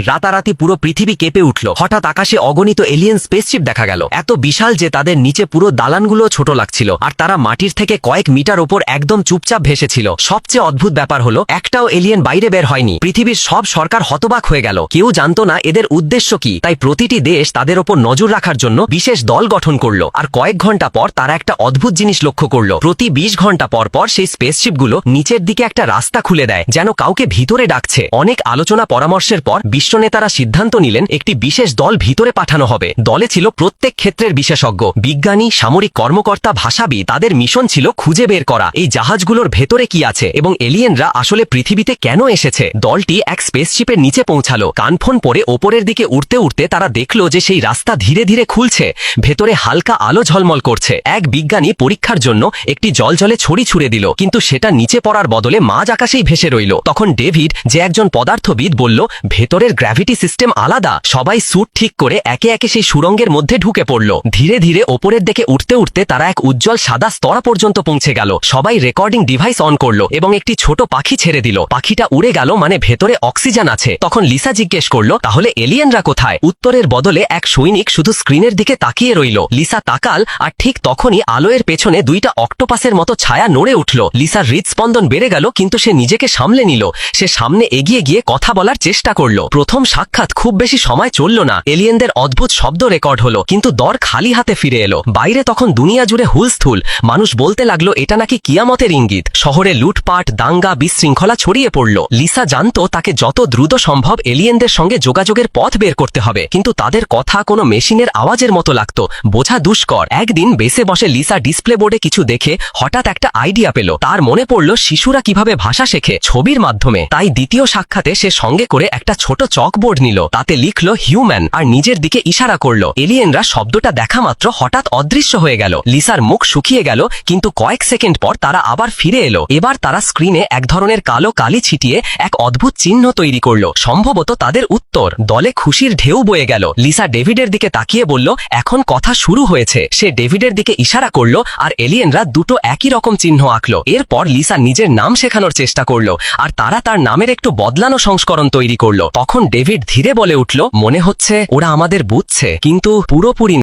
রাতারাতি পুরো পৃথিবী কেঁপে উঠল। হঠাৎ আকাশে অগণিত এলিয়েন স্পেসশিপ দেখা গেল, এত বিশাল যে তাদের নিচে পুরো দালানগুলো ছোট লাগছিল, আর তারা মাটির থেকে কয়েক মিটার ওপর একদম চুপচাপ ভেসেছিল। সবচেয়ে অদ্ভুত ব্যাপার হলো একটাও এলিয়েন বাইরে বের হয়নি। পৃথিবীর সব সরকার হতবাক হয়ে গেল, কেউ জানতো না এদের উদ্দেশ্য কি। তাই প্রতিটি দেশ তাদের ওপর নজর রাখার জন্য বিশেষ দল গঠন করলো। আর কয়েক ঘন্টা পর তারা একটা অদ্ভুত জিনিস লক্ষ্য করলো, প্রতি 20 ঘন্টা পর পর সেই স্পেসশিপগুলো নিচের দিকে একটা রাস্তা খুলে দেয়, যেন কাউকে ভিতরে ডাকছে। অনেক আলোচনা পরামর্শের পর বিশ্ব নেতারা সিদ্ধান্ত নিলেন একটি বিশেষ দল ভিতরে পাঠানো হবে। দলে ছিল প্রত্যেক ক্ষেত্রের বিশেষজ্ঞ, বিজ্ঞানী, সামরিক কর্মকর্তা, ভাষাবিদ। তাদের মিশন ছিল খুঁজে বের করা এই জাহাজগুলোর ভেতরে কি আছে এবং এলিয়েনরা আসলে পৃথিবীতে কেন এসেছে। দলটি এক স্পেসশিপের নিচে পৌঁছালো। কানফোন পরে ওপরের দিকে উঠতে উঠতে তারা দেখলো যে সেই রাস্তা ধীরে ধীরে খুলছে, ভেতরে হালকা আলো ঝলমল করছে। এক বিজ্ঞানী পরীক্ষার জন্য একটি জলজলে ছড়ি ছুড়ে দিল, কিন্তু সেটা নিচে পড়ার বদলে মাঝ আকাশেই ভেসে রইল। তখন ডেভিড, যে একজন পদার্থবিদ, বলল ভেতরের গ্র্যাভিটি সিস্টেম আলাদা। সবাই স্যুট ঠিক করে একে একে সেই সুড়ঙ্গের মধ্যে ঢুকে পড়ল। ধীরে ধীরে ওপরের দিকে উঠতে উঠতে তারা এক উজ্জ্বল সাদা স্তরা পর্যন্ত পৌঁছে গেল। সবাই রেকর্ডিং ডিভাইস অন করলো এবং একটি ছোট পাখি ছেড়ে দিল। পাখিটা উড়ে গেল, মানে ভেতরে অক্সিজেন আছে। তখন লিসা জিজ্ঞেস করলো, তাহলে এলিয়েনরা কোথায়? উত্তরের বদলে এক সৈনিক শুধু স্ক্রিনের দিকে তাকিয়ে রইল। লিসা তাকাল, আর ঠিক তখনই আলোয়ের পেছনে দুইটা অক্টোপাসের মতো ছায়া নড়ে উঠল। লিসার হৃদস্পন্দন বেড়ে গেল, কিন্তু সে নিজেকে সামলে নিল। সে সামনে এগিয়ে গিয়ে কথা বলার চেষ্টা করলো। প্রথম সাক্ষাৎ খুব বেশি সময় চলল না। এলিয়েনদের অদ্ভুত শব্দ রেকর্ড হলো, কিন্তু দর খালি হাতে ফিরে এলো। বাইরে তখন দুনিয়া জুড়ে হুলস্থুল। মানুষ বলতে লাগলো এটা নাকি কিয়ামতের ইঙ্গিত। শহরে লুটপাট, দাঙ্গা, বিশৃঙ্খলা ছড়িয়ে পড়ল। লিসা জানতো তাকে যত দ্রুত সম্ভব এলিয়েনদের সঙ্গে যোগাযোগের পথ বের করতে হবে, কিন্তু তাদের কথা কোনো মেশিনের আওয়াজের মতো লাগতো, বোঝা দুষ্কর। একদিন বেসে বসে লিসা ডিসপ্লে বোর্ডে কিছু দেখে হঠাৎ একটা আইডিয়া পেল। তার মনে পড়ল শিশুরা কিভাবে ভাষা শেখে, ছবির মাধ্যমে। তাই দ্বিতীয় সাক্ষাতে সে সঙ্গে করে একটা ছোট চকবোর্ড নিল। তাতে লিখলো হিউম্যান আর নিজের দিকে ইশারা করলো। এলিয়েনরা শব্দটা দেখা মাত্র হঠাৎ অদৃশ্য হয়ে গেল। লিসার মুখ শুকিয়ে গেল, কিন্তু কয়েক সেকেন্ড পর তারা আবার ফিরে এলো। এবার তারা স্ক্রিনে এক ধরনের কালো কালি ছিটিয়ে এক অদ্ভুত চিহ্ন তৈরি করলো, সম্ভবত তাদের উত্তর। দলে খুশির ঢেউ বয়ে গেল। লিসা ডেভিডের দিকে তাকিয়ে বলল, এখন কথা শুরু হয়েছে। সে ডেভিডের দিকে ইশারা করলো, আর এলিয়েনরা দুটো একই রকম চিহ্ন আঁকলো। এরপর লিসা নিজের নাম শেখানোর চেষ্টা করলো, আর তারা তার নামের একটু বদলানো সংস্করণ তৈরি করলো। তখন ডেভিড ধীরে বলে উঠল, মনে হচ্ছে ওরা আমাদের বুঝছে, কিন্তু পুরোপুরি